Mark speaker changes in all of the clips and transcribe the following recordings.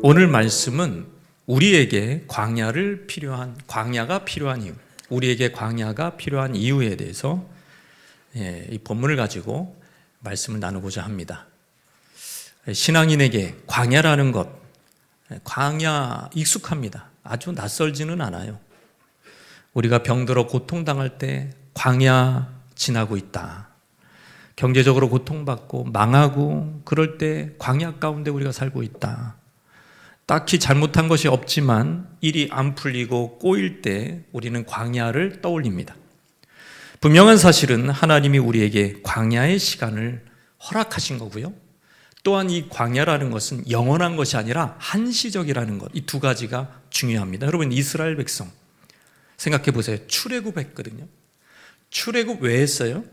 Speaker 1: 오늘 말씀은 우리에게 광야가 필요한 이유, 우리에게 광야가 필요한 이유에 대해서 이 본문을 가지고 말씀을 나누고자 합니다. 신앙인에게 광야라는 것, 광야 익숙합니다. 아주 낯설지는 않아요. 우리가 병들어 고통당할 때 광야 지나고 있다. 경제적으로 고통받고 망하고 그럴 때 광야 가운데 우리가 살고 있다. 딱히 잘못한 것이 없지만 일이 안 풀리고 꼬일 때 우리는 광야를 떠올립니다. 분명한 사실은 하나님이 우리에게 광야의 시간을 허락하신 거고요. 또한 이 광야라는 것은 영원한 것이 아니라 한시적이라는 것, 이 두 가지가 중요합니다. 여러분, 이스라엘 백성 생각해 보세요. 출애굽했거든요. 출애굽 왜 했어요?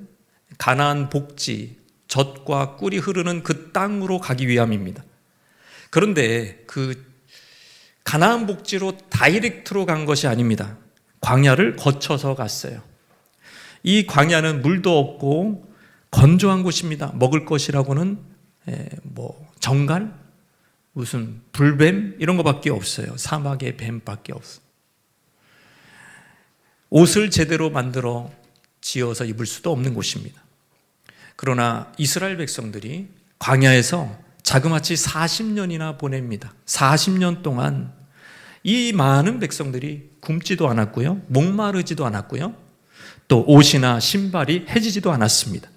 Speaker 1: 가나안 복지, 젖과 꿀이 흐르는 그 땅으로 가기 위함입니다. 그런데 그 가나안 복지로 다이렉트로 간 것이 아닙니다. 광야를 거쳐서 갔어요. 이 광야는 물도 없고 건조한 곳입니다. 먹을 것이라고는 정갈, 무슨 불뱀 이런 것밖에 없어요. 사막의 뱀밖에 없어요. 옷을 제대로 만들어 지어서 입을 수도 없는 곳입니다. 그러나 이스라엘 백성들이 광야에서 자그마치 40년이나 보냅니다. 40년 동안 이 많은 백성들이 굶지도 않았고요, 목마르지도 않았고요, 또 옷이나 신발이 해지지도 않았습니다.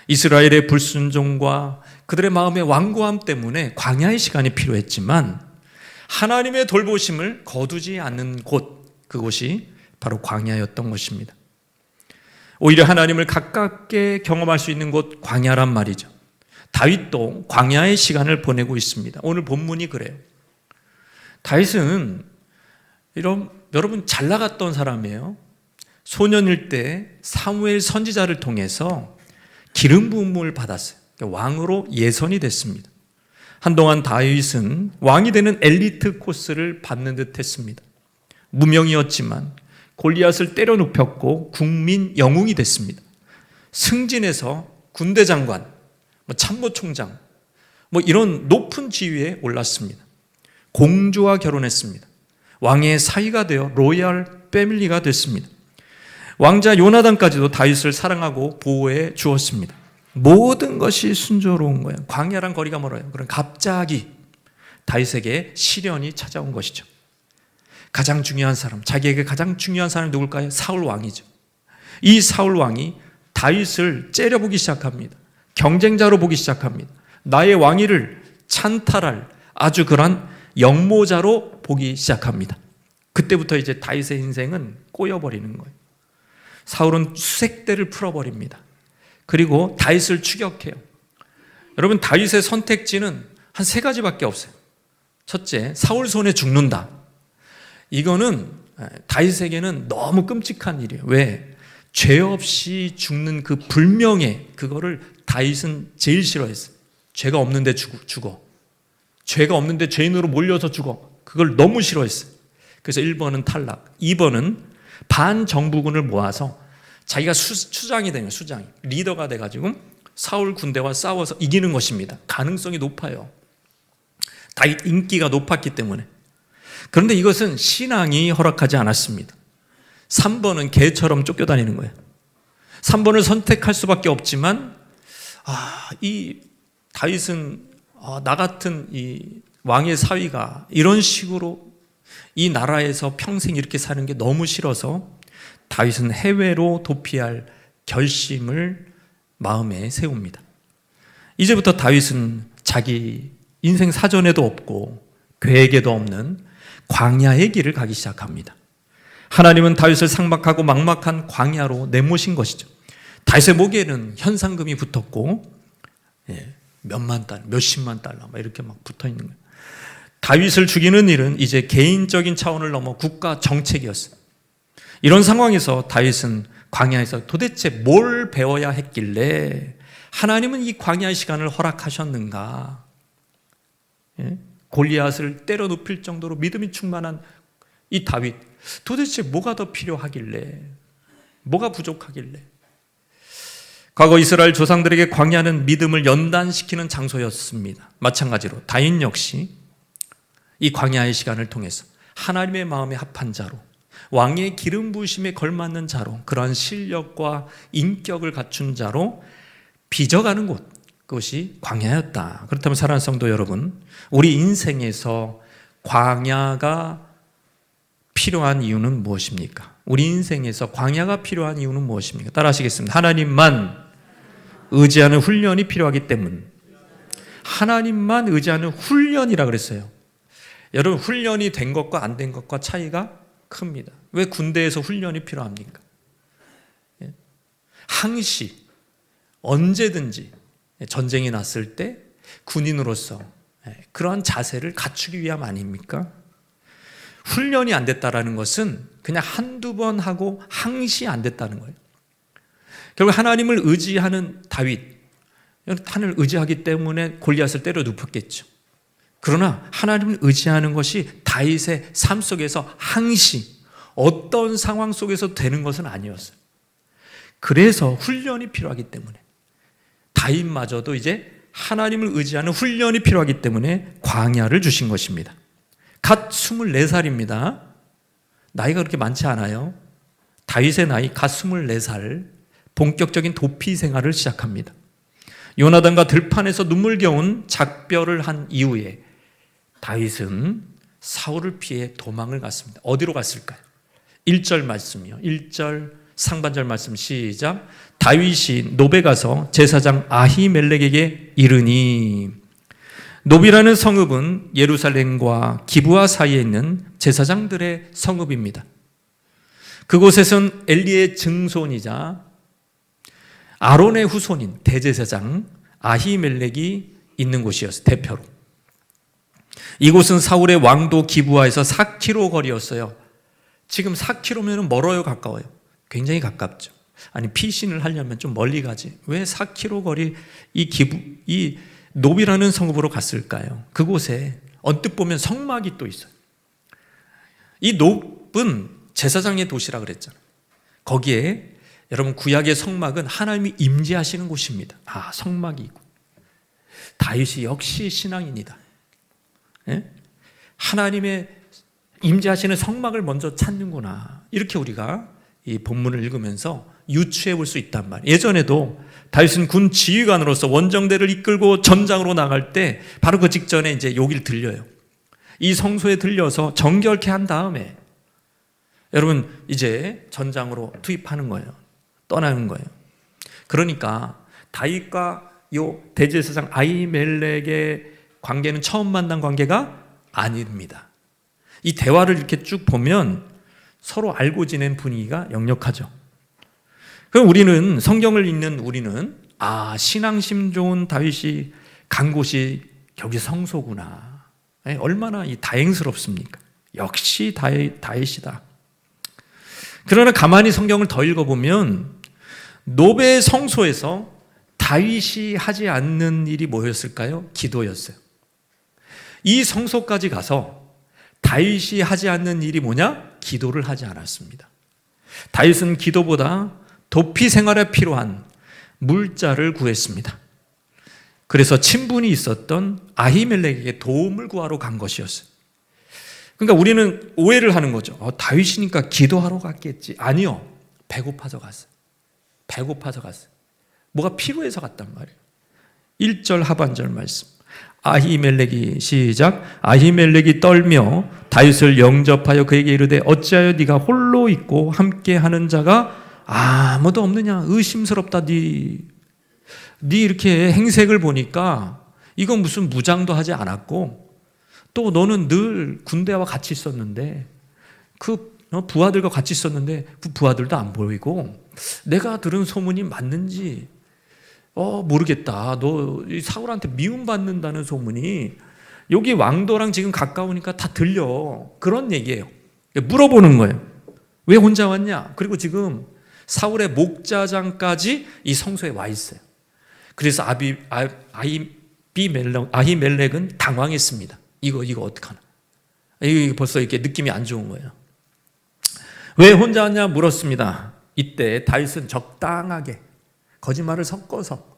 Speaker 1: 이스라엘의 불순종과 그들의 마음의 완고함 때문에 광야의 시간이 필요했지만 하나님의 돌보심을 거두지 않는 곳, 그곳이 바로 광야였던 것입니다. 오히려 하나님을 가깝게 경험할 수 있는 곳, 광야란 말이죠. 다윗도 광야의 시간을 보내고 있습니다. 오늘 본문이 그래요. 다윗은 여러분 잘 나갔던 사람이에요. 소년일 때 사무엘 선지자를 통해서 기름 부음을 받았어요. 왕으로 예선이 됐습니다. 한동안 다윗은 왕이 되는 엘리트 코스를 받는 듯 했습니다. 무명이었지만 골리앗을 때려 눕혔고 국민 영웅이 됐습니다. 승진해서 군대 장관, 참모총장, 이런 높은 지위에 올랐습니다. 공주와 결혼했습니다. 왕의 사위가 되어 로얄 패밀리가 됐습니다. 왕자 요나단까지도 다윗을 사랑하고 보호해 주었습니다. 모든 것이 순조로운 거예요. 광야랑 거리가 멀어요. 그럼 갑자기 다윗에게 시련이 찾아온 것이죠. 가장 중요한 사람, 자기에게 가장 중요한 사람이 누굴까요? 사울 왕이죠. 이 사울 왕이 다윗을 째려보기 시작합니다. 경쟁자로 보기 시작합니다. 나의 왕위를 찬탈할 아주 그런 역모자로 보기 시작합니다. 그때부터 이제 다윗의 인생은 꼬여버리는 거예요. 사울은 수색대를 풀어버립니다. 그리고 다윗을 추격해요. 여러분, 다윗의 선택지는 한 세 가지밖에 없어요. 첫째, 사울 손에 죽는다. 이거는 다윗에게는 너무 끔찍한 일이에요. 왜? 죄 없이 죽는 그 불명예, 그거를 다윗은 제일 싫어했어요. 죄가 없는데 죽어. 죄가 없는데 죄인으로 몰려서 죽어. 그걸 너무 싫어했어요. 그래서 1번은 탈락, 2번은 반정부군을 모아서 자기가 수장이 되면 수장이 리더가 돼가지고 사울 군대와 싸워서 이기는 것입니다. 가능성이 높아요. 다윗 인기가 높았기 때문에. 그런데 이것은 신앙이 허락하지 않았습니다. 3번은 개처럼 쫓겨다니는 거예요. 3번을 선택할 수밖에 없지만 이 다윗은 나 같은 이 왕의 사위가 이런 식으로 이 나라에서 평생 이렇게 사는 게 너무 싫어서 다윗은 해외로 도피할 결심을 마음에 세웁니다. 이제부터 다윗은 자기 인생 사전에도 없고 계획에도 없는 광야의 길을 가기 시작합니다. 하나님은 다윗을 삭막하고 막막한 광야로 내모신 것이죠. 다윗의 목에는 현상금이 붙었고 몇만 달러, 몇십만 달러 이렇게 막 붙어 있는 거예요. 다윗을 죽이는 일은 이제 개인적인 차원을 넘어 국가 정책이었어요. 이런 상황에서 다윗은 광야에서 도대체 뭘 배워야 했길래 하나님은 이 광야의 시간을 허락하셨는가? 골리앗을 때려 눕힐 정도로 믿음이 충만한 이 다윗, 도대체 뭐가 더 필요하길래, 뭐가 부족하길래? 과거 이스라엘 조상들에게 광야는 믿음을 연단시키는 장소였습니다. 마찬가지로 다윗 역시 이 광야의 시간을 통해서 하나님의 마음에 합한 자로, 왕의 기름 부으심에 걸맞는 자로, 그러한 실력과 인격을 갖춘 자로 빚어가는 곳, 그것이 광야였다. 그렇다면 사랑하는 성도 여러분, 우리 인생에서 광야가 필요한 이유는 무엇입니까? 우리 인생에서 광야가 필요한 이유는 무엇입니까? 따라하시겠습니다. 하나님만 의지하는 훈련이 필요하기 때문. 하나님만 의지하는 훈련이라 그랬어요. 여러분, 훈련이 된 것과 안 된 것과 차이가 큽니다. 왜 군대에서 훈련이 필요합니까? 항시 언제든지 전쟁이 났을 때 군인으로서 그러한 자세를 갖추기 위함 아닙니까? 훈련이 안 됐다라는 것은 그냥 한두 번 하고 항시 안 됐다는 거예요. 결국 하나님을 의지하는 다윗, 하나님을 의지하기 때문에 골리앗을 때려 눕혔겠죠. 그러나 하나님을 의지하는 것이 다윗의 삶 속에서 항시 어떤 상황 속에서 되는 것은 아니었어요. 그래서 훈련이 필요하기 때문에 다윗마저도 이제 하나님을 의지하는 훈련이 필요하기 때문에 광야를 주신 것입니다. 갓 24살입니다. 나이가 그렇게 많지 않아요. 다윗의 나이 갓 24살, 본격적인 도피 생활을 시작합니다. 요나단과 들판에서 눈물겨운 작별을 한 이후에 다윗은 사울을 피해 도망을 갔습니다. 어디로 갔을까요? 1절 말씀이요. 1절 상반절 말씀 시작. 다윗이 노베 가서 제사장 아히멜렉에게 이르니, 노비라는 성읍은 예루살렘과 기브아 사이에 있는 제사장들의 성읍입니다. 그곳에선 엘리의 증손이자 아론의 후손인 대제사장 아히멜렉이 있는 곳이었어요. 대표로. 이곳은 사울의 왕도 기브아에서 4km 거리였어요. 지금 4km면 멀어요, 가까워요? 굉장히 가깝죠. 아니, 피신을 하려면 좀 멀리 가지. 왜 4km 거리 이 노비라는 성읍으로 갔을까요? 그곳에 언뜻 보면 성막이 또 있어요. 이 놉은 제사장의 도시라 그랬잖아요. 거기에 여러분, 구약의 성막은 하나님이 임재하시는 곳입니다. 아, 성막이 있고. 다윗이 역시 신앙인이다. 예? 하나님의 임재하시는 성막을 먼저 찾는구나. 이렇게 우리가 이 본문을 읽으면서 유추해 볼 수 있단 말이에요. 예전에도 다윗은 군 지휘관으로서 원정대를 이끌고 전장으로 나갈 때 바로 그 직전에 이제 여기를 들려요. 이 성소에 들려서 정결케 한 다음에 여러분 이제 전장으로 투입하는 거예요. 떠나는 거예요. 그러니까 다윗과 요 대제사장 아히멜렉의 관계는 처음 만난 관계가 아닙니다. 이 대화를 이렇게 쭉 보면 서로 알고 지낸 분위기가 역력하죠. 그럼 우리는, 성경을 읽는 우리는, 아, 신앙심 좋은 다윗이 간 곳이 여기 성소구나. 얼마나 다행스럽습니까? 역시 다윗이다. 그러나 가만히 성경을 더 읽어보면 노베의 성소에서 다윗이 하지 않는 일이 뭐였을까요? 기도였어요. 이 성소까지 가서 다윗이 하지 않는 일이 뭐냐? 기도를 하지 않았습니다. 다윗은 기도보다 도피 생활에 필요한 물자를 구했습니다. 그래서 친분이 있었던 아히멜렉에게 도움을 구하러 간 것이었어요. 그러니까 우리는 오해를 하는 거죠. 다윗이니까 기도하러 갔겠지. 아니요. 배고파서 갔어요. 배고파서 갔어요. 뭐가 필요해서 갔단 말이에요. 1절 하반절 말씀. 아히멜렉이 시작. 아히멜렉이 떨며 다윗을 영접하여 그에게 이르되 어찌하여 네가 홀로 있고 함께하는 자가 아무도 없느냐. 의심스럽다. 네 이렇게 행색을 보니까 이건 무슨 무장도 하지 않았고 또 너는 늘 군대와 같이 있었는데 그 부하들과 같이 있었는데 그 부하들도 안 보이고 내가 들은 소문이 맞는지 모르겠다. 너 사울한테 미움받는다는 소문이 여기 왕도랑 지금 가까우니까 다 들려. 그런 얘기예요. 물어보는 거예요. 왜 혼자 왔냐? 그리고 지금 사울의 목자장까지 이 성소에 와 있어요. 그래서 아히멜렉은 당황했습니다. 이거 어떡하나? 이거 벌써 이렇게 느낌이 안 좋은 거예요. 왜 혼자 왔냐 물었습니다. 이때 다윗은 적당하게 거짓말을 섞어서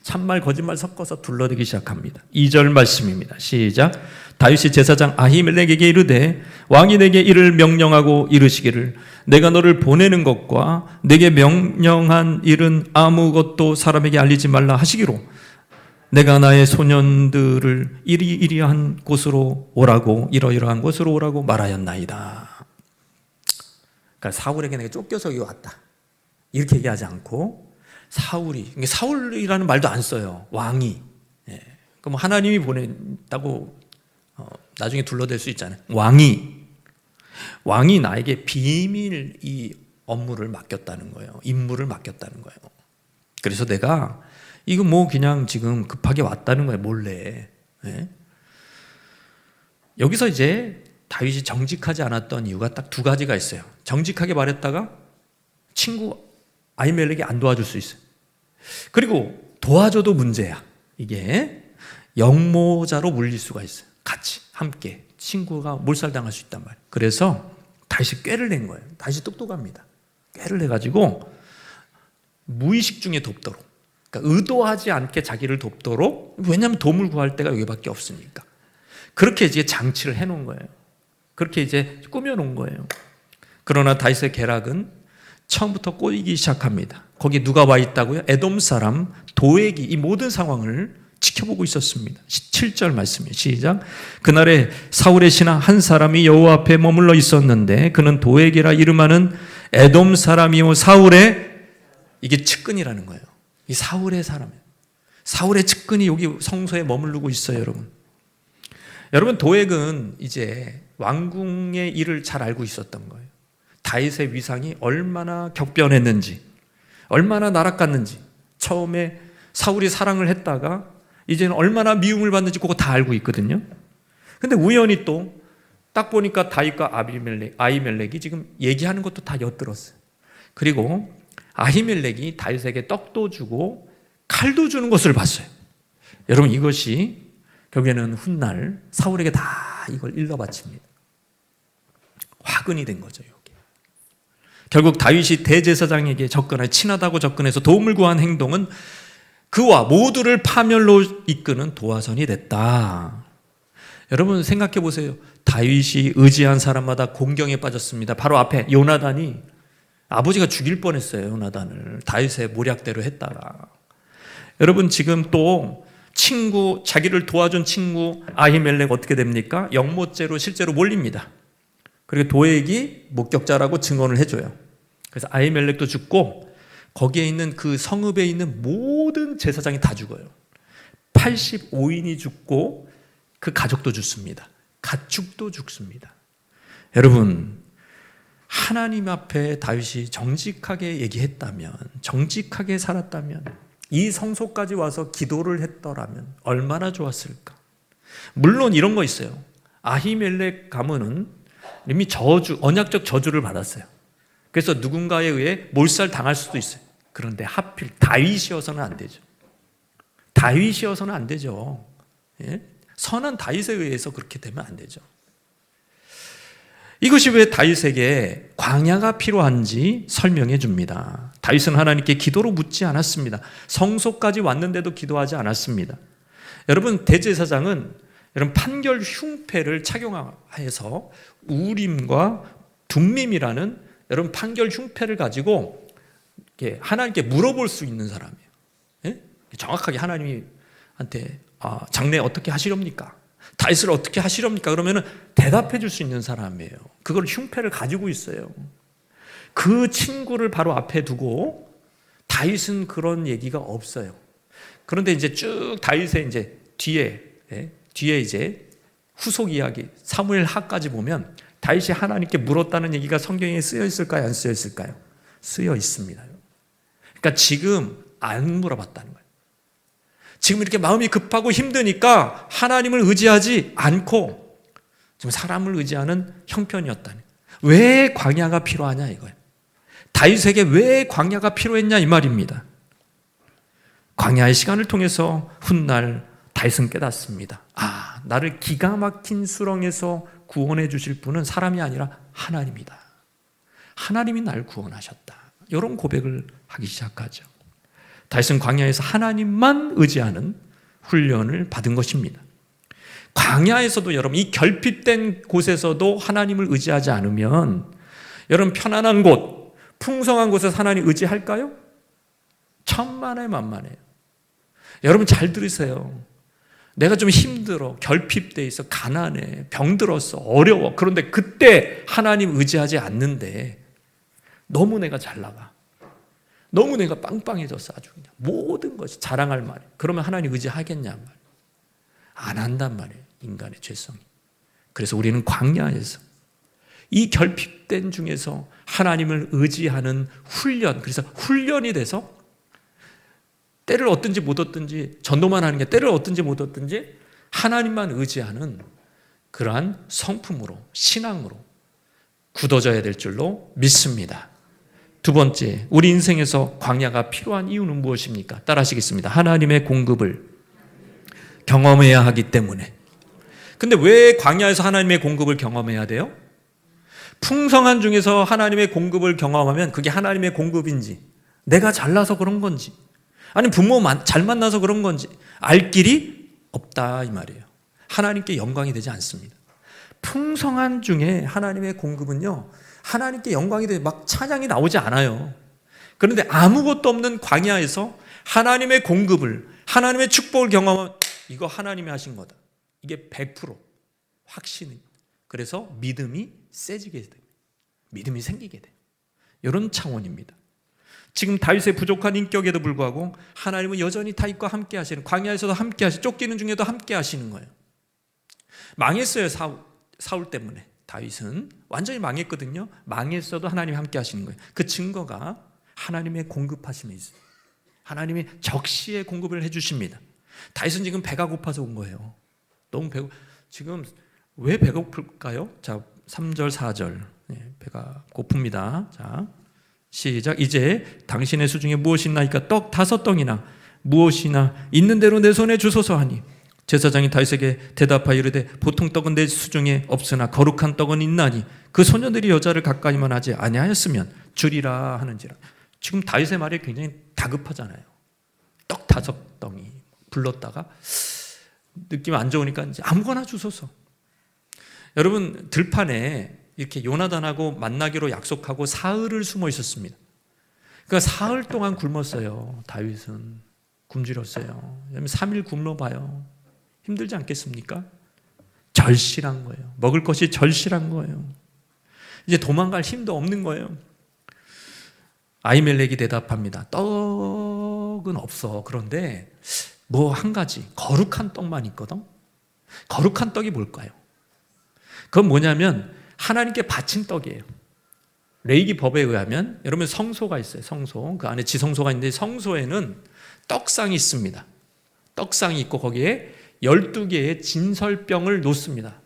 Speaker 1: 참말 거짓말 섞어서 둘러대기 시작합니다. 2절 말씀입니다. 시작. 다윗이 제사장 아히멜렉에게 이르되 왕이 내게 이를 명령하고 이르시기를 내가 너를 보내는 것과 내게 명령한 일은 아무것도 사람에게 알리지 말라 하시기로 내가 나의 소년들을 이리이리한 곳으로 오라고 이러이러한 곳으로 오라고 말하였나이다. 그러니까 사울에게 내가 쫓겨서 여기 왔다 이렇게 얘기하지 않고 사울이라는 말도 안 써요. 왕이. 예. 그럼 하나님이 보냈다고 나중에 둘러댈 수 있잖아요. 왕이 나에게 비밀 이 업무를 맡겼다는 거예요. 임무를 맡겼다는 거예요. 그래서 내가 이거 뭐 그냥 지금 급하게 왔다는 거예요. 몰래. 예? 여기서 이제 다윗이 정직하지 않았던 이유가 딱 두 가지가 있어요. 정직하게 말했다가 친구 아히멜렉이 안 도와줄 수 있어요. 그리고 도와줘도 문제야. 이게 영모자로 물릴 수가 있어요. 같이 함께 친구가 몰살당할 수 있단 말이에요. 그래서 다윗이 꾀를 낸 거예요. 다윗이 똑똑합니다. 꾀를 내가지고 무의식 중에 돕도록, 그러니까 의도하지 않게 자기를 돕도록, 왜냐하면 도움을 구할 때가 여기밖에 없으니까 그렇게 이제 장치를 해놓은 거예요. 그렇게 이제 꾸며놓은 거예요. 그러나 다윗의 계략은 처음부터 꼬이기 시작합니다. 거기 누가 와 있다고요? 에돔 사람 도액이 이 모든 상황을 지켜보고 있었습니다. 7절 말씀이에요. 시작. 그날에 사울의 신하 한 사람이 여호와 앞에 머물러 있었는데 그는 도액이라 이름하는 에돔 사람이요 사울의, 이게 측근이라는 거예요. 이 사울의 사람이에요. 사울의 측근이 여기 성소에 머무르고 있어요. 여러분 도액은 이제 왕궁의 일을 잘 알고 있었던 거예요. 다윗의 위상이 얼마나 격변했는지, 얼마나 나락갔는지, 처음에 사울이 사랑을 했다가 이제는 얼마나 미움을 받는지 그거 다 알고 있거든요. 근데 우연히 또 딱 보니까 다윗과 아히멜렉이 지금 얘기하는 것도 다 엿들었어요. 그리고 아히멜렉이 다윗에게 떡도 주고 칼도 주는 것을 봤어요. 여러분 이것이 결국에는 훗날 사울에게 다 이걸 일러바칩니다. 화근이 된 거죠. 여기. 결국 다윗이 대제사장에게 접근해 친하다고 접근해서 도움을 구한 행동은 그와 모두를 파멸로 이끄는 도화선이 됐다. 여러분 생각해 보세요. 다윗이 의지한 사람마다 공경에 빠졌습니다. 바로 앞에 요나단이 아버지가 죽일 뻔했어요. 요나단을 다윗의 모략대로 했다가. 여러분 지금 또 친구, 자기를 도와준 친구 아히멜렉 어떻게 됩니까? 영모죄로 실제로 몰립니다. 그리고 도액이 목격자라고 증언을 해줘요. 그래서 아히멜렉도 죽고 거기에 있는 그 성읍에 있는 모든 제사장이 다 죽어요. 85인이 죽고 그 가족도 죽습니다. 가축도 죽습니다. 여러분 하나님 앞에 다윗이 정직하게 얘기했다면, 정직하게 살았다면, 이 성소까지 와서 기도를 했더라면 얼마나 좋았을까. 물론 이런 거 있어요. 아히멜렉 가문은 이미 언약적 저주를 받았어요. 그래서 누군가에 의해 몰살 당할 수도 있어요. 그런데 하필 다윗이어서는 안 되죠. 다윗이어서는 안 되죠. 예? 선한 다윗에 의해서 그렇게 되면 안 되죠. 이것이 왜 다윗에게 광야가 필요한지 설명해 줍니다. 다윗은 하나님께 기도로 묻지 않았습니다. 성소까지 왔는데도 기도하지 않았습니다. 여러분 대제사장은 여러분 판결 흉패를 착용해서 우림과 둠밈이라는 여러분 판결 흉패를 가지고 하나님께 물어볼 수 있는 사람이에요. 예? 정확하게 하나님한테 장래 어떻게 하시렵니까? 다윗을 어떻게 하시렵니까? 그러면은 대답해 줄 수 있는 사람이에요. 그걸 흉패를 가지고 있어요. 그 친구를 바로 앞에 두고 다윗은 그런 얘기가 없어요. 그런데 이제 쭉 다윗의 이제 뒤에 이제 후속 이야기 사무엘 하까지 보면 다윗이 하나님께 물었다는 얘기가 성경에 쓰여 있을까요? 안 쓰여 있을까요? 쓰여 있습니다. 그러니까 지금 안 물어봤다는 거예요. 지금 이렇게 마음이 급하고 힘드니까 하나님을 의지하지 않고 지금 사람을 의지하는 형편이었다니. 왜 광야가 필요하냐 이거예요. 다윗에게 왜 광야가 필요했냐 이 말입니다. 광야의 시간을 통해서 훗날 다윗은 깨닫습니다. 나를 기가 막힌 수렁에서 구원해 주실 분은 사람이 아니라 하나님이다. 하나님이 날 구원하셨다. 이런 고백을 하기 시작하죠. 다윗은 광야에서 하나님만 의지하는 훈련을 받은 것입니다. 광야에서도 여러분, 이 결핍된 곳에서도 하나님을 의지하지 않으면 여러분, 편안한 곳, 풍성한 곳에서 하나님 의지할까요? 천만에 만만해요. 여러분 잘 들으세요. 내가 좀 힘들어, 결핍돼 있어, 가난해, 병들었어, 어려워. 그런데 그때 하나님 의지하지 않는데 너무 내가 잘 나가, 너무 내가 빵빵해졌어, 아주 그냥 모든 것이 자랑할 말이에요. 그러면 하나님 의지하겠냐 말이에요. 안 한단 말이에요, 인간의 죄성이. 그래서 우리는 광야에서 이 결핍된 중에서 하나님을 의지하는 훈련, 그래서 훈련이 돼서 때를 얻든지 못 얻든지, 전도만 하는 게 때를 얻든지 못 얻든지 하나님만 의지하는 그러한 성품으로, 신앙으로 굳어져야 될 줄로 믿습니다. 두 번째, 우리 인생에서 광야가 필요한 이유는 무엇입니까? 따라하시겠습니다. 하나님의 공급을 경험해야 하기 때문에. 근데 왜 광야에서 하나님의 공급을 경험해야 돼요? 풍성한 중에서 하나님의 공급을 경험하면 그게 하나님의 공급인지, 내가 잘나서 그런 건지, 아니 부모 잘 만나서 그런 건지 알 길이 없다 이 말이에요. 하나님께 영광이 되지 않습니다. 풍성한 중에 하나님의 공급은요, 하나님께 영광이 되지 막 찬양이 나오지 않아요. 그런데 아무것도 없는 광야에서 하나님의 공급을, 하나님의 축복을 경험하면 이거 하나님이 하신 거다, 이게 100% 확신이. 그래서 믿음이 세지게 돼요. 믿음이 생기게 돼요. 이런 차원입니다. 지금 다윗의 부족한 인격에도 불구하고 하나님은 여전히 다윗과 함께 하시는, 광야에서도 함께 하시고 쫓기는 중에도 함께 하시는 거예요. 망했어요. 사울 때문에. 다윗은 완전히 망했거든요. 망했어도 하나님이 함께 하시는 거예요. 그 증거가 하나님의 공급하심에 있어요. 하나님이 적시에 공급을 해주십니다. 다윗은 지금 배가 고파서 온 거예요. 너무 지금 왜 배고플까요? 자, 3절 4절. 배가 고픕니다. 자, 시작. 이제 당신의 수중에 무엇이 있나이까? 떡 5덩이나 무엇이나 있는 대로 내 손에 주소서 하니, 제사장이 다윗에게 대답하여 이르되 보통 떡은 내 수중에 없으나 거룩한 떡은 있나니 그 소녀들이 여자를 가까이만 하지 아니하였으면 주리라 하는지라. 지금 다윗의 말이 굉장히 다급하잖아요. 떡 5덩이 불렀다가 느낌 안 좋으니까 이제 아무거나 주소서. 여러분, 들판에 이렇게 요나단하고 만나기로 약속하고 사흘을 숨어 있었습니다. 그러니까 사흘 동안 굶었어요. 다윗은 굶주렸어요. 3일 굶어봐요. 힘들지 않겠습니까? 절실한 거예요. 먹을 것이 절실한 거예요. 이제 도망갈 힘도 없는 거예요. 아히멜렉이 대답합니다. 떡은 없어. 그런데 뭐 한 가지, 거룩한 떡만 있거든. 거룩한 떡이 뭘까요? 그건 뭐냐면 하나님께 바친 떡이에요. 레위기 법에 의하면 여러분 성소가 있어요. 성소. 그 안에 지성소가 있는데 성소에는 떡상이 있습니다. 떡상이 있고 거기에 12개의 진설병을 놓습니다.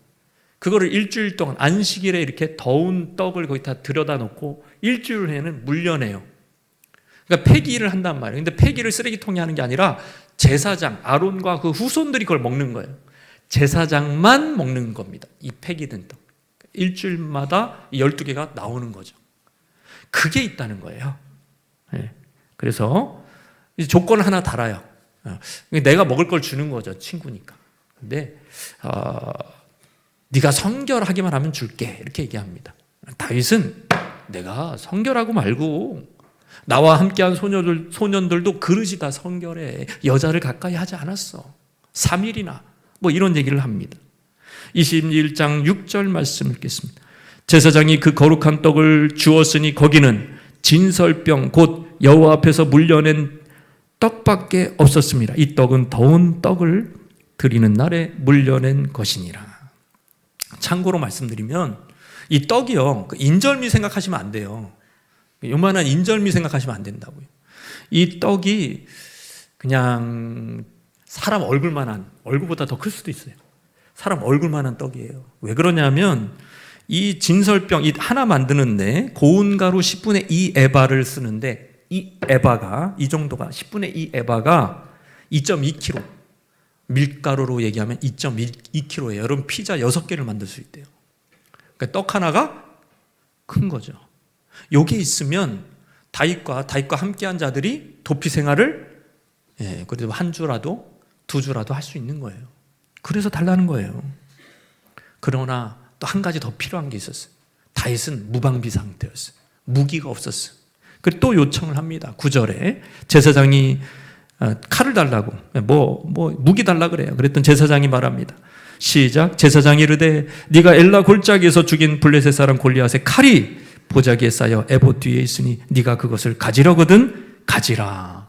Speaker 1: 그거를 일주일 동안 안식일에 이렇게 더운 떡을 거기 다 들여다 놓고 일주일 후에는 물려내요. 그러니까 폐기를 한단 말이에요. 근데 폐기를 쓰레기통에 하는 게 아니라 제사장 아론과 그 후손들이 그걸 먹는 거예요. 제사장만 먹는 겁니다. 이 폐기된 떡. 일주일마다 12개가 나오는 거죠. 그게 있다는 거예요. 그래서 이제 조건을 하나 달아요. 내가 먹을 걸 주는 거죠. 친구니까. 근데 네가 성결하기만 하면 줄게, 이렇게 얘기합니다. 다윗은 내가 성결하고 말고 나와 함께한 소년들도 그릇이 다 성결해. 여자를 가까이 하지 않았어. 3일이나 뭐 이런 얘기를 합니다. 21장 6절 말씀 읽겠습니다. 제사장이 그 거룩한 떡을 주었으니 거기는 진설병 곧 여호와 앞에서 물려낸 떡밖에 없었습니다. 이 떡은 더운 떡을 드리는 날에 물려낸 것이니라. 참고로 말씀드리면 이 떡이요, 인절미 생각하시면 안 돼요. 요만한 인절미 생각하시면 안 된다고요. 이 떡이 그냥 사람 얼굴만한, 얼굴보다 더 클 수도 있어요. 사람 얼굴만한 떡이에요. 왜 그러냐면 이 진설병 이 하나 만드는데 고운 가루 10분의 2 에바를 쓰는데, 이 에바가, 이 정도가 10분의 2 에바가 2.2kg, 밀가루로 얘기하면 2.2kg예요. 여러분 피자 6개를 만들 수 있대요. 그러니까 떡 하나가 큰 거죠. 요게 있으면 다윗과 함께한 자들이 도피 생활을 예, 그래도 한 주라도 두 주라도 할 수 있는 거예요. 그래서 달라는 거예요. 그러나 또 한 가지 더 필요한 게 있었어요. 다윗은 무방비 상태였어요. 무기가 없었어요. 그리고 또 요청을 합니다. 9절에 제사장이 칼을 달라고 무기 달라 그래요. 그랬더니 제사장이 말합니다. 시작. 제사장이 이르되 네가 엘라 골짜기에서 죽인 블레셋 사람 골리앗의 칼이 보자기에 쌓여 에봇 뒤에 있으니 네가 그것을 가지려거든 가지라.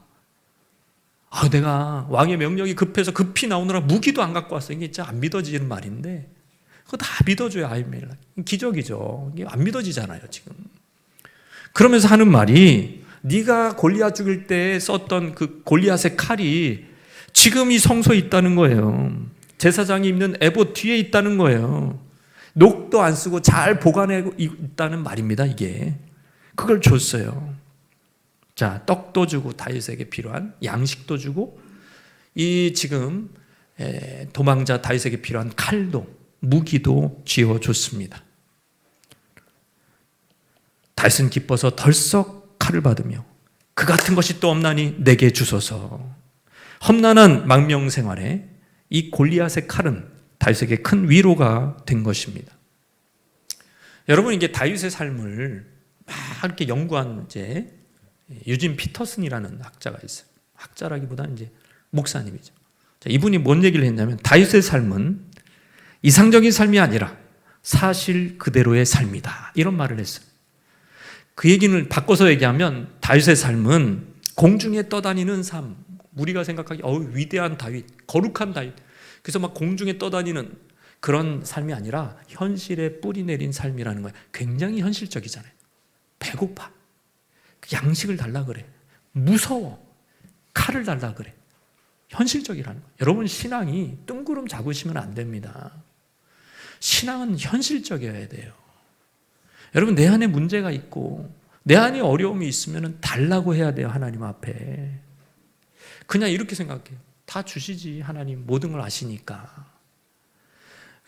Speaker 1: 내가 왕의 명령이 급해서 급히 나오느라 무기도 안 갖고 왔어. 이게 진짜 안 믿어지는 말인데 그거 다 믿어줘요. 아히멜렉. 기적이죠. 이게 안 믿어지잖아요 지금. 그러면서 하는 말이 네가 골리앗 죽일 때 썼던 그 골리앗의 칼이 지금 이 성소에 있다는 거예요. 제사장이 입는 에봇 뒤에 있다는 거예요. 녹도 안 쓰고 잘 보관하고 있다는 말입니다. 이게 그걸 줬어요. 자, 떡도 주고 다윗에게 필요한 양식도 주고 이 지금 도망자 다윗에게 필요한 칼도 무기도 쥐어줬습니다. 다윗은 기뻐서 덜썩 칼을 받으며 그 같은 것이 또 없나니 내게 주소서. 험난한 망명 생활에 이 골리앗의 칼은 다윗에게 큰 위로가 된 것입니다. 여러분, 이게 다윗의 삶을 막 이렇게 연구한 이제 유진 피터슨이라는 학자가 있어요. 학자라기보다는 이제 목사님이죠. 자, 이분이 뭔 얘기를 했냐면 다윗의 삶은 이상적인 삶이 아니라 사실 그대로의 삶이다. 이런 말을 했어요. 그 얘기는 바꿔서 얘기하면 다윗의 삶은 공중에 떠다니는 삶, 우리가 생각하기 위대한 다윗, 거룩한 다윗, 그래서 막 공중에 떠다니는 그런 삶이 아니라 현실에 뿌리 내린 삶이라는 거예요. 굉장히 현실적이잖아요. 배고파, 양식을 달라 그래. 무서워, 칼을 달라 그래. 현실적이라는 거예요. 여러분, 신앙이 뜬구름 잡으시면 안 됩니다. 신앙은 현실적이어야 돼요. 여러분, 내 안에 문제가 있고 내 안에 어려움이 있으면 달라고 해야 돼요. 하나님 앞에. 그냥 이렇게 생각해요. 다 주시지, 하나님 모든 걸 아시니까.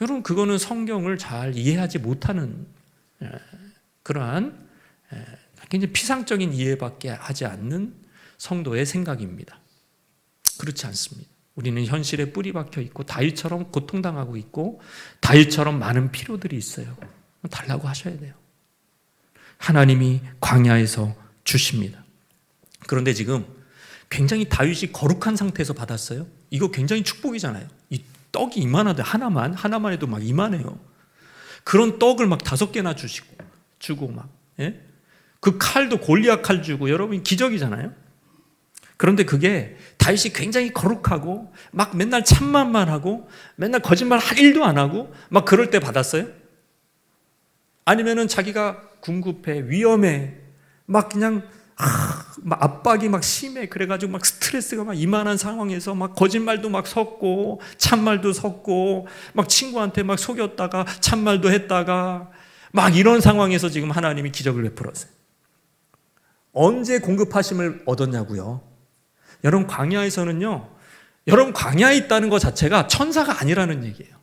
Speaker 1: 여러분, 그거는 성경을 잘 이해하지 못하는 그러한 굉장히 피상적인 이해밖에 하지 않는 성도의 생각입니다. 그렇지 않습니다. 우리는 현실에 뿌리 박혀 있고 다윗처럼 고통당하고 있고 다윗처럼 많은 필요들이 있어요. 달라고 하셔야 돼요. 하나님이 광야에서 주십니다. 그런데 지금 굉장히 다윗이 거룩한 상태에서 받았어요. 이거 굉장히 축복이잖아요. 이 떡이 이만하대. 하나만 해도 막 이만해요. 그런 떡을 막 5개나 주고 막, 예? 그 칼도 골리앗 칼 주고, 여러분 기적이잖아요. 그런데 그게 다윗이 굉장히 거룩하고 막 맨날 참만만 하고 맨날 거짓말 할 일도 안 하고 막 그럴 때 받았어요? 아니면은 자기가 궁급해, 위험해, 막 그냥 막 압박이 막 심해, 그래가지고 막 스트레스가 막 이만한 상황에서 막 거짓말도 막 섞고 참말도 섞고 막 친구한테 막 속였다가 참말도 했다가 막 이런 상황에서 지금 하나님이 기적을 베풀었어요. 언제 공급하심을 얻었냐고요? 여러분, 광야에서는요, 여러분 광야에 있다는 것 자체가 천사가 아니라는 얘기예요.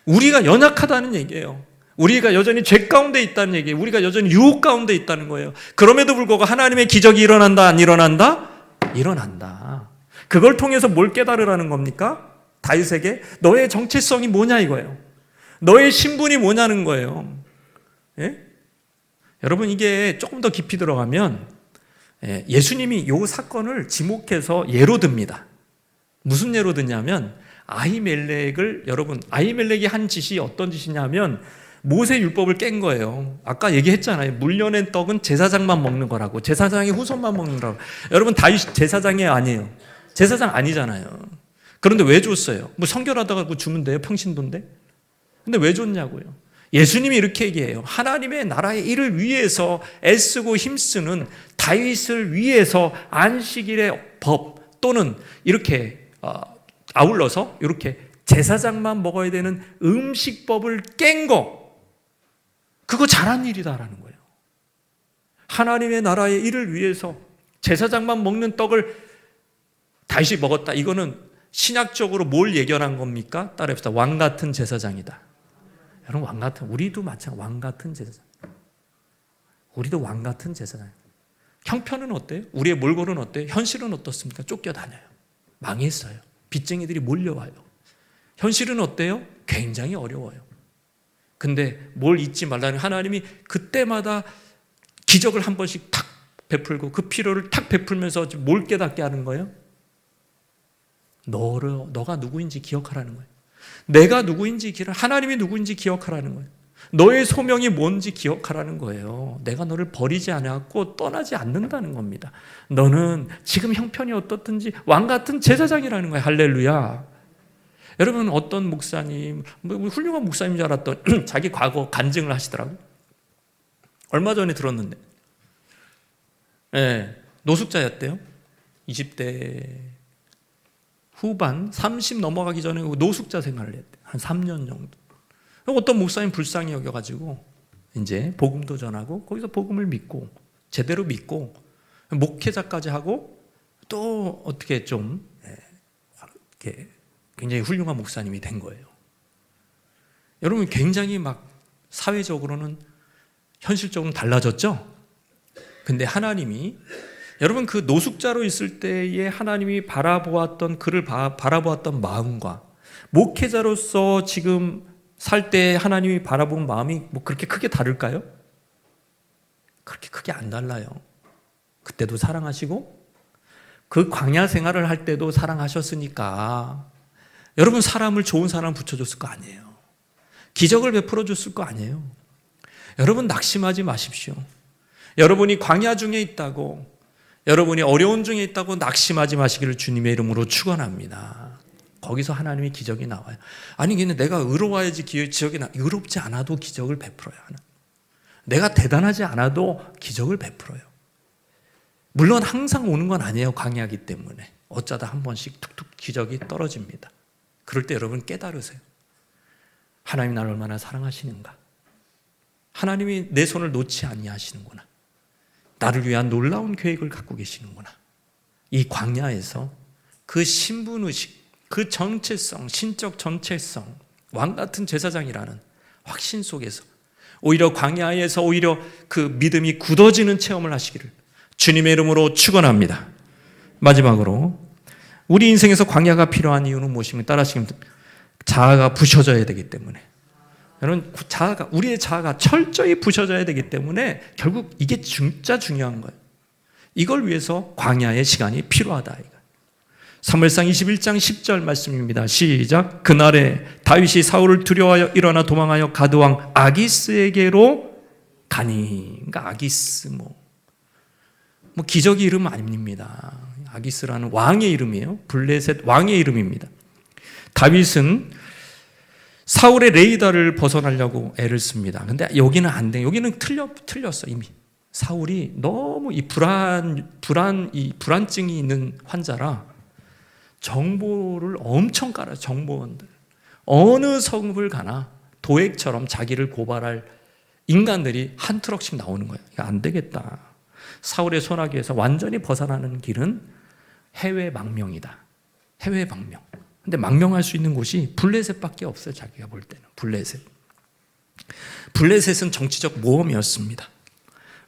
Speaker 1: 우리가 연약하다는 얘기예요. 우리가 여전히 죄 가운데 있다는 얘기예요. 우리가 여전히 유혹 가운데 있다는 거예요. 그럼에도 불구하고 하나님의 기적이 일어난다, 안 일어난다? 일어난다. 그걸 통해서 뭘 깨달으라는 겁니까? 다윗에게 너의 정체성이 뭐냐 이거예요. 너의 신분이 뭐냐는 거예요. 예? 여러분, 이게 조금 더 깊이 들어가면 예수님이 이 사건을 지목해서 예로 듭니다. 무슨 예로 드냐면 아히멜렉을, 여러분, 아히멜렉이 한 짓이 어떤 짓이냐면 모세 율법을 깬 거예요. 아까 얘기했잖아요. 물려낸 떡은 제사장만 먹는 거라고. 제사장의 후손만 먹는 거라고. 여러분, 다윗 제사장이 아니에요. 제사장 아니잖아요. 그런데 왜 줬어요? 뭐 성결하다가 주면 돼요? 평신도인데? 근데 왜 줬냐고요? 예수님이 이렇게 얘기해요. 하나님의 나라의 일을 위해서 애쓰고 힘쓰는 다윗을 위해서 안식일의 법 또는 이렇게 아울러서 이렇게 제사장만 먹어야 되는 음식법을 깬 거, 그거 잘한 일이다라는 거예요. 하나님의 나라의 일을 위해서 제사장만 먹는 떡을 다윗이 먹었다. 이거는 신학적으로 뭘 예견한 겁니까? 따라해봅시다. 왕 같은 제사장이다. 여러분, 왕 같은, 우리도 마찬가지, 왕 같은 제사장. 우리도 왕 같은 제사장. 형편은 어때요? 우리의 몰골은 어때요? 현실은 어떻습니까? 쫓겨다녀요. 망했어요. 빚쟁이들이 몰려와요. 현실은 어때요? 굉장히 어려워요. 근데 뭘 잊지 말라는, 하나님이 그때마다 기적을 한 번씩 탁 베풀고 그 필요를 탁 베풀면서 뭘 깨닫게 하는 거예요? 너가 누구인지 기억하라는 거예요. 내가 누구인지 하나님이 누구인지 기억하라는 거예요. 너의 소명이 뭔지 기억하라는 거예요. 내가 너를 버리지 않았고 떠나지 않는다는 겁니다. 너는 지금 형편이 어떻든지 왕 같은 제사장이라는 거예요. 할렐루야. 여러분, 어떤 목사님, 훌륭한 목사님인 줄 알았던 자기 과거 간증을 하시더라고요. 얼마 전에 들었는데, 노숙자였대요. 20대 후반 30 넘어가기 전에 노숙자 생활을 했대요. 한 3년 정도. 어떤 목사님 불쌍히 여겨가지고 이제 복음도 전하고 거기서 복음을 믿고 제대로 믿고 목회자까지 하고 또 어떻게 좀 이렇게 굉장히 훌륭한 목사님이 된 거예요. 여러분, 굉장히 막 사회적으로는 현실적으로는 달라졌죠? 근데 하나님이, 여러분, 그 노숙자로 있을 때에 하나님이 바라보았던, 그를 바라보았던 마음과 목회자로서 지금 살 때 하나님이 바라본 마음이 뭐 그렇게 크게 다를까요? 그렇게 크게 안 달라요. 그때도 사랑하시고 그 광야 생활을 할 때도 사랑하셨으니까 여러분, 사람을, 좋은 사람 붙여줬을 거 아니에요. 기적을 베풀어 줬을 거 아니에요. 여러분, 낙심하지 마십시오. 여러분이 광야 중에 있다고, 여러분이 어려운 중에 있다고 낙심하지 마시기를 주님의 이름으로 축원합니다. 거기서 하나님의 기적이 나와요. 아니, 근데 내가 의로워야지 기적이 의롭지 않아도 기적을 베풀어요. 내가 대단하지 않아도 기적을 베풀어요. 물론 항상 오는 건 아니에요. 광야이기 때문에 어쩌다 한 번씩 툭툭 기적이 떨어집니다. 그럴 때 여러분 깨달으세요. 하나님이 나를 얼마나 사랑하시는가. 하나님이 내 손을 놓지 아니하시는구나. 나를 위한 놀라운 계획을 갖고 계시는구나. 이 광야에서 그 신분의식, 그 정체성, 신적 정체성, 왕같은 제사장이라는 확신 속에서 오히려 광야에서 오히려 그 믿음이 굳어지는 체험을 하시기를 주님의 이름으로 축원합니다. 마지막으로 우리 인생에서 광야가 필요한 이유는 무엇입니까? 따라하시면, 자아가 부셔져야 되기 때문에. 여러분, 우리의 자아가 철저히 부셔져야 되기 때문에 결국 이게 진짜 중요한 거예요. 이걸 위해서 광야의 시간이 필요하다. 사무엘상 21장 10절 말씀입니다. 시작. 그날에 다윗이 사울을 두려워하여 일어나 도망하여 가드왕 아기스에게로 가니. 그러니까 아기스 뭐 기적의 이름 아닙니다. 아기스라는 왕의 이름이에요. 블레셋 왕의 이름입니다. 다윗은 사울의 레이더를 벗어나려고 애를 씁니다. 근데 여기는 안 돼. 여기는 틀렸어 이미. 사울이 너무 이 불안증이 있는 환자라 정보를 엄청 깔아요. 정보원들. 어느 성읍을 가나 도액처럼 자기를 고발할 인간들이 한 트럭씩 나오는 거예요. 이거 안 되겠다. 사울의 손아귀에서 완전히 벗어나는 길은 해외 망명이다. 해외 망명. 근데 망명할 수 있는 곳이 블레셋밖에 없어요. 자기가 볼 때는. 블레셋은 정치적 모험이었습니다.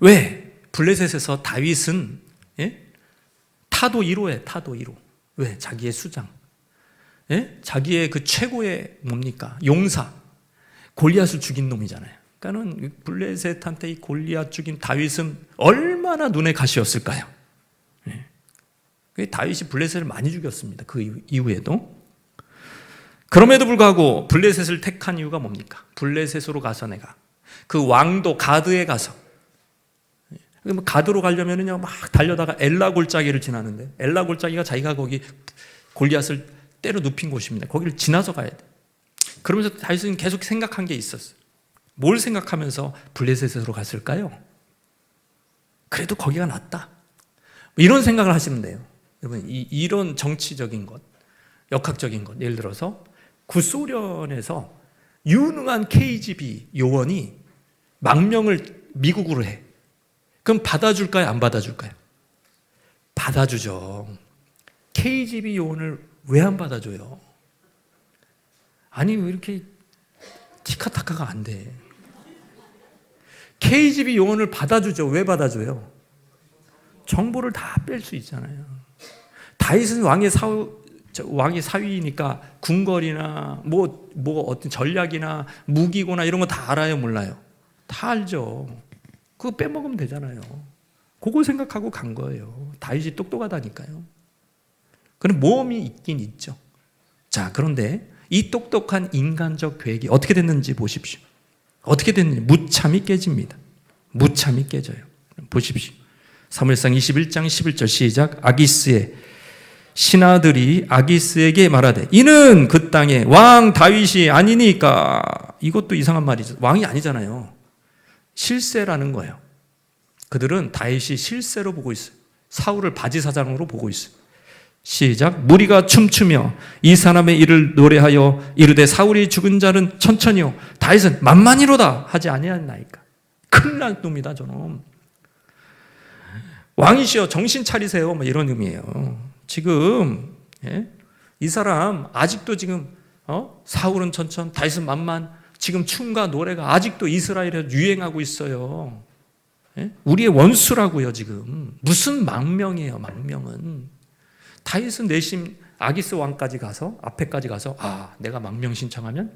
Speaker 1: 왜? 블레셋에서 다윗은 타도 1호에 타도 1호. 왜? 자기의 수장. 자기의 그 최고의 뭡니까? 용사. 골리앗을 죽인 놈이잖아요. 그러니까는 블레셋한테 이 골리앗 죽인 다윗은 얼마나 눈에 가시였을까요? 다윗이 블레셋을 많이 죽였습니다. 그 이후에도. 그럼에도 불구하고 블레셋을 택한 이유가 뭡니까? 블레셋으로 가서 내가 그 왕도 가드에 가서, 가드로 가려면은요 막 달려다가 엘라 골짜기를 지나는데, 엘라 골짜기가 자기가 거기 골리앗을 때려 눕힌 곳입니다. 거기를 지나서 가야 돼. 그러면서 다윗은 계속 생각한 게 있었어요. 뭘 생각하면서 블레셋으로 갔을까요? 그래도 거기가 낫다. 이런 생각을 하시면 돼요. 여러분, 이런 정치적인 것, 역학적인 것, 예를 들어서 구소련에서 유능한 KGB 요원이 망명을 미국으로 해. 그럼 받아줄까요? 안 받아줄까요? 받아주죠. KGB 요원을 왜 안 받아줘요? 아니, 왜 이렇게 티카타카가 안 돼? KGB 요원을 받아주죠. 왜 받아줘요? 정보를 다 뺄 수 있잖아요. 다윗은 왕의 사위니까 궁궐이나 뭐 어떤 전략이나 무기고나 이런 거 다 알아요, 몰라요? 다 알죠. 그거 빼먹으면 되잖아요. 그거 생각하고 간 거예요. 다윗이 똑똑하다니까요. 그런 모험이 있긴 있죠. 자, 그런데 이 똑똑한 인간적 계획이 어떻게 됐는지 보십시오. 어떻게 됐는지 무참히 깨집니다. 무참히 깨져요. 보십시오. 사무엘상 21장 11절 시작. 아기스의 신하들이 아기스에게 말하되 이는 그 땅의 왕 다윗이 아니니까. 이것도 이상한 말이죠. 왕이 아니잖아요. 실세라는 거예요. 그들은 다윗이 실세로 보고 있어요. 사울을 바지사장으로 보고 있어요. 시작. 무리가 춤추며 이 사람의 일을 노래하여 이르되 사울이 죽은 자는 천천히요 다윗은 만만히로다 하지 아니하나이까. 큰일 난 놈이다 저놈. 왕이시여 정신 차리세요, 뭐 이런 의미예요. 지금 이 사람 아직도 지금 사울은 천천 다윗은 만만, 지금 춤과 노래가 아직도 이스라엘에 유행하고 있어요. 우리의 원수라고요. 지금 무슨 망명이에요. 망명은. 다윗은 내심 아기스 왕까지 가서 앞에까지 가서 내가 망명 신청하면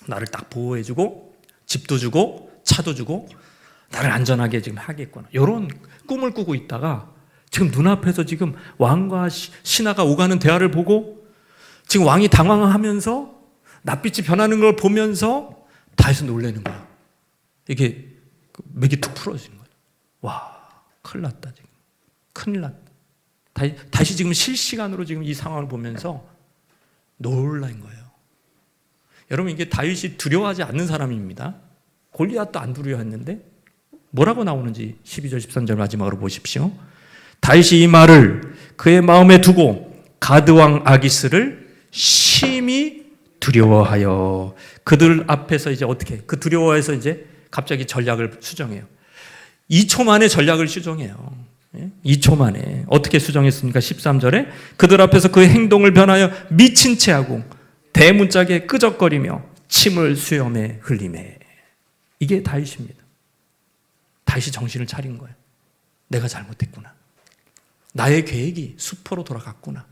Speaker 1: 나를 딱 보호해주고 집도 주고 차도 주고 나를 안전하게 지금 하겠구나, 이런 꿈을 꾸고 있다가 지금 눈앞에서 지금 왕과 신하가 오가는 대화를 보고 지금 왕이 당황하면서 낯빛이 변하는 걸 보면서 다윗은 놀라는 거야. 이게 맥이 툭 풀어지는 거야. 와, 큰일 났다 지금. 큰일 났다. 다시 지금 실시간으로 지금 이 상황을 보면서 놀란 거예요. 여러분, 이게 다윗이 두려워하지 않는 사람입니다. 골리앗도 안 두려워했는데 뭐라고 나오는지 12절 13절 마지막으로 보십시오. 다윗이 이 말을 그의 마음에 두고 가드왕 아기스를 심히 두려워하여 그들 앞에서 이제 어떻게 그 두려워해서 이제 갑자기 전략을 수정해요. 2초 만에 전략을 수정해요. 2초 만에 어떻게 수정했습니까? 13절에 그들 앞에서 그 행동을 변하여 미친 채 하고 대문짝에 끄적거리며 침을 수염에 흘리매. 이게 다윗입니다. 다윗이 정신을 차린 거예요. 내가 잘못했구나. 나의 계획이 수포로 돌아갔구나.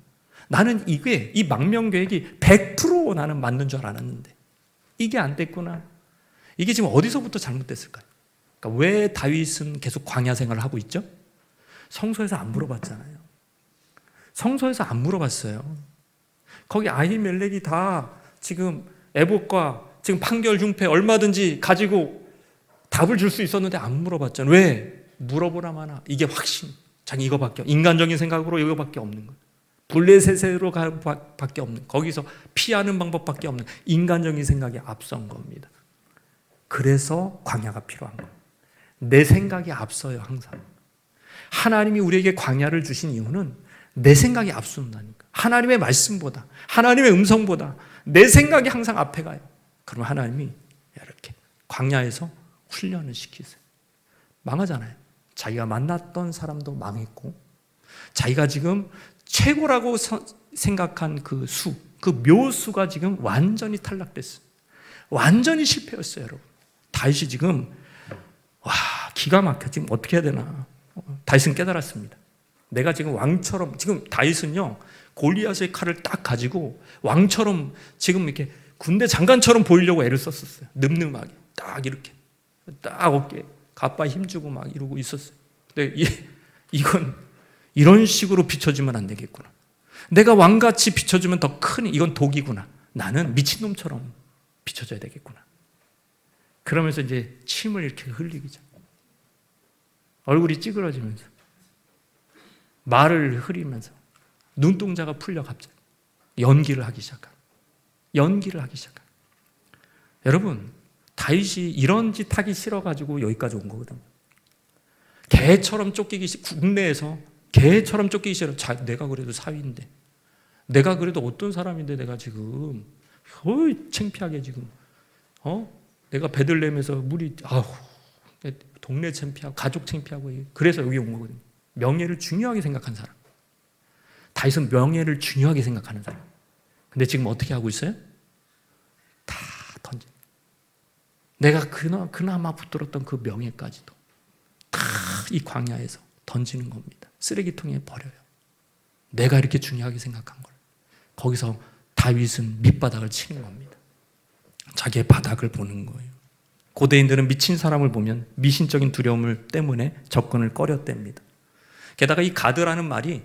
Speaker 1: 나는 이 망명 계획이 100% 나는 맞는 줄 알았는데 이게 안 됐구나. 이게 지금 어디서부터 잘못됐을까요? 그러니까 왜 다윗은 계속 광야 생활을 하고 있죠? 성소에서 안 물어봤잖아요. 성소에서 안 물어봤어요. 거기 아히멜렉이 다 지금 에봇과 지금 판결 흉패 얼마든지 가지고 답을 줄 수 있었는데 안 물어봤잖아요. 왜? 물어보라마나 이게 확신. 자기 이거밖에, 인간적인 생각으로 이거밖에 없는 거예요. 블레셋으로 갈 밖에 없는, 거기서 피하는 방법밖에 없는 인간적인 생각이 앞선 겁니다. 그래서 광야가 필요한 거예요. 내 생각이 앞서요, 항상. 하나님이 우리에게 광야를 주신 이유는 내 생각이 앞선다니까. 하나님의 말씀보다, 하나님의 음성보다 내 생각이 항상 앞에 가요. 그럼 하나님이 이렇게 광야에서 훈련을 시키세요. 망하잖아요. 자기가 만났던 사람도 망했고, 자기가 지금 최고라고 생각한 그 묘수가 지금 완전히 탈락됐어요. 완전히 실패였어요, 여러분. 다윗이 지금 기가 막혀. 지금 어떻게 해야 되나. 다윗은 깨달았습니다. 내가 지금 왕처럼, 지금 다윗은요 골리앗의 칼을 딱 가지고 왕처럼 지금 이렇게 군대 장관처럼 보이려고 애를 썼었어요. 늠름하게 딱 이렇게 딱 어깨에 가빠 힘주고 막 이러고 있었어요. 근데 이건 이런 식으로 비춰주면 안 되겠구나. 내가 왕같이 비춰주면 더 큰, 이건 독이구나. 나는 미친놈처럼 비춰줘야 되겠구나. 그러면서 이제 침을 이렇게 흘리기 전 얼굴이 찌그러지면서 말을 흐리면서 눈동자가 풀려 갑자기 연기를 하기 시작한. 여러분, 다윗이 이런 짓 하기 싫어가지고 여기까지 온 거거든요. 개처럼 쫓기기, 국내에서 개처럼 쫓기기 싫어. 내가 그래도 사위인데, 내가 그래도 어떤 사람인데 내가 지금 창피하게 지금 내가 베들레헴에서 무리 동네 창피하고 가족 창피하고, 그래서 여기 온 거거든요. 명예를 중요하게 생각한 사람. 다윗은 명예를 중요하게 생각하는 사람. 근데 지금 어떻게 하고 있어요? 다 던져. 내가 그나마 붙들었던 그 명예까지도 다 이 광야에서 던지는 겁니다. 쓰레기통에 버려요. 내가 이렇게 중요하게 생각한 걸. 거기서 다윗은 밑바닥을 치는 겁니다. 자기의 바닥을 보는 거예요. 고대인들은 미친 사람을 보면 미신적인 두려움 때문에 접근을 꺼렸답니다. 게다가 이 가드라는 말이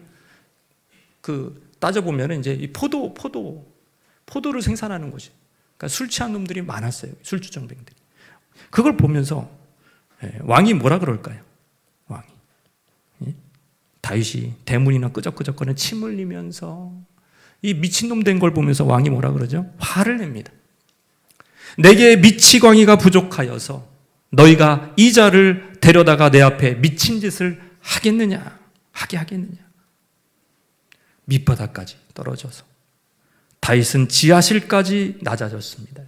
Speaker 1: 따져보면 이제 이 포도를 생산하는 곳이에요. 그러니까 술 취한 놈들이 많았어요. 술주정뱅들이. 그걸 보면서 왕이 뭐라 그럴까요? 왕이. 다윗이 대문이나 끄적끄적거리는 침 흘리면서 이 미친놈 된 걸 보면서 왕이 뭐라 그러죠? 화를 냅니다. 내게 미치광이가 부족하여서 너희가 이 자를 데려다가 내 앞에 미친 짓을 하게 하겠느냐. 밑바닥까지 떨어져서 다윗은 지하실까지 낮아졌습니다.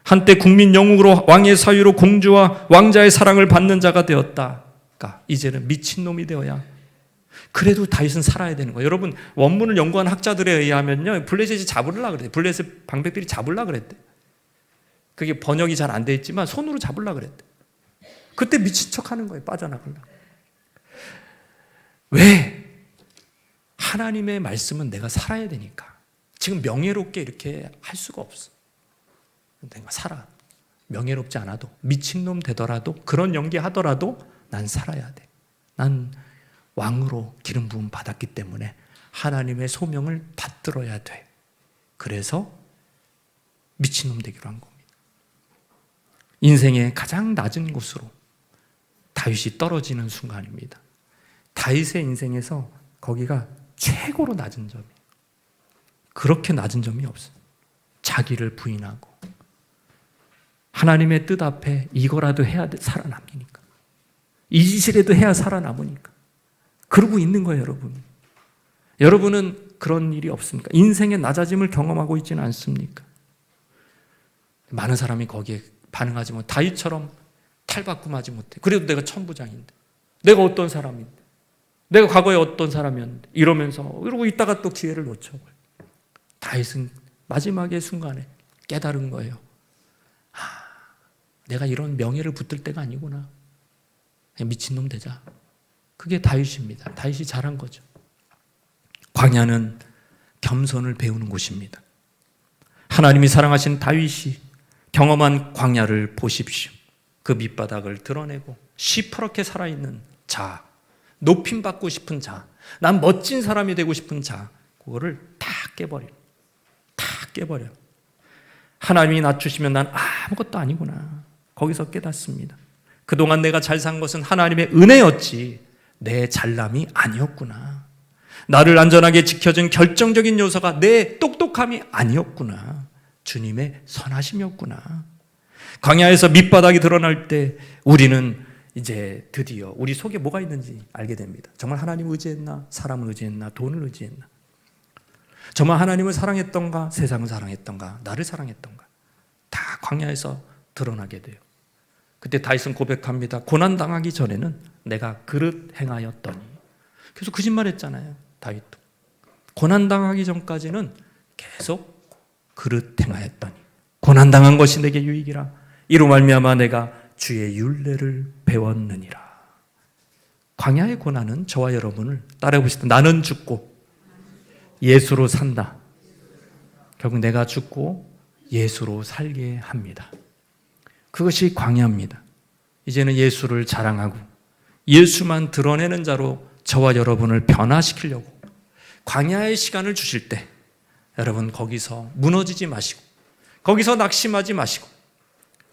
Speaker 1: 한때 국민 영웅으로 왕의 사위로 공주와 왕자의 사랑을 받는 자가 되었다가 이제는 미친놈이 되어야. 그래도 다윗은 살아야 되는 거예요. 여러분, 원문을 연구한 학자들에 의하면요, 블레셋이 잡으려고 그랬대요. 블레셋 방백들이 잡으려고 그랬대요. 그게 번역이 잘 안 돼 있지만 손으로 잡으려고 그랬대요. 그때 미친 척 하는 거예요. 빠져나가려고. 왜? 하나님의 말씀은 내가 살아야 되니까. 지금 명예롭게 이렇게 할 수가 없어. 내가 살아. 명예롭지 않아도, 미친놈 되더라도, 그런 연기하더라도 난 살아야 돼. 난 왕으로 기름 부음 받았기 때문에 하나님의 소명을 받들어야 돼. 그래서 미친놈 되기로 한 겁니다. 인생의 가장 낮은 곳으로 다윗이 떨어지는 순간입니다. 다윗의 인생에서 거기가 최고로 낮은 점이에요. 그렇게 낮은 점이 없어요. 자기를 부인하고 하나님의 뜻 앞에 이거라도 해야 살아남으니까, 이 짓이라도 해야 살아남으니까 그러고 있는 거예요. 여러분은 그런 일이 없습니까? 인생의 낮아짐을 경험하고 있지는 않습니까? 많은 사람이 거기에 반응하지 못해. 다윗처럼 탈바꿈하지 못해. 그래도 내가 천부장인데, 내가 어떤 사람인데, 내가 과거에 어떤 사람이었는데 이러면서 이러고 있다가 또 기회를 놓쳐버려. 다윗은 마지막의 순간에 깨달은 거예요. 내가 이런 명예를 붙들 때가 아니구나. 그냥 미친놈 되자. 그게 다윗입니다. 다윗이 잘한 거죠. 광야는 겸손을 배우는 곳입니다. 하나님이 사랑하신 다윗이 경험한 광야를 보십시오. 그 밑바닥을 드러내고 시퍼렇게 살아있는 자, 높임받고 싶은 자, 난 멋진 사람이 되고 싶은 자, 그거를 다 깨버려. 하나님이 낮추시면 난 아무것도 아니구나. 거기서 깨닫습니다. 그동안 내가 잘 산 것은 하나님의 은혜였지 내 잘남이 아니었구나. 나를 안전하게 지켜준 결정적인 요소가 내 똑똑함이 아니었구나. 주님의 선하심이었구나. 광야에서 밑바닥이 드러날 때 우리는 이제 드디어 우리 속에 뭐가 있는지 알게 됩니다. 정말 하나님을 의지했나? 사람을 의지했나? 돈을 의지했나? 정말 하나님을 사랑했던가? 세상을 사랑했던가? 나를 사랑했던가? 다 광야에서 드러나게 돼요. 그때 다윗은 고백합니다. 고난당하기 전에는 내가 그릇 행하였더니. 계속 거짓말했잖아요. 다윗도. 고난당하기 전까지는 계속 그릇 행하였더니 고난당한 것이 내게 유익이라. 이로 말미암아 내가 주의 율례를 배웠느니라. 광야의 고난은 저와 여러분을 따라해보시다. 나는 죽고 예수로 산다. 결국 내가 죽고 예수로 살게 합니다. 그것이 광야입니다. 이제는 예수를 자랑하고 예수만 드러내는 자로 저와 여러분을 변화시키려고 광야의 시간을 주실 때 여러분 거기서 무너지지 마시고, 거기서 낙심하지 마시고,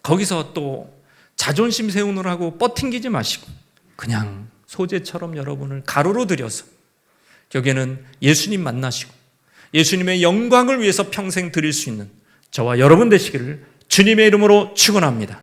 Speaker 1: 거기서 또 자존심 세우느라고 뻗팅기지 마시고 그냥 소재처럼 여러분을 가로로 들여서 여기에는 예수님 만나시고 예수님의 영광을 위해서 평생 드릴 수 있는 저와 여러분 되시기를 주님의 이름으로 축원합니다.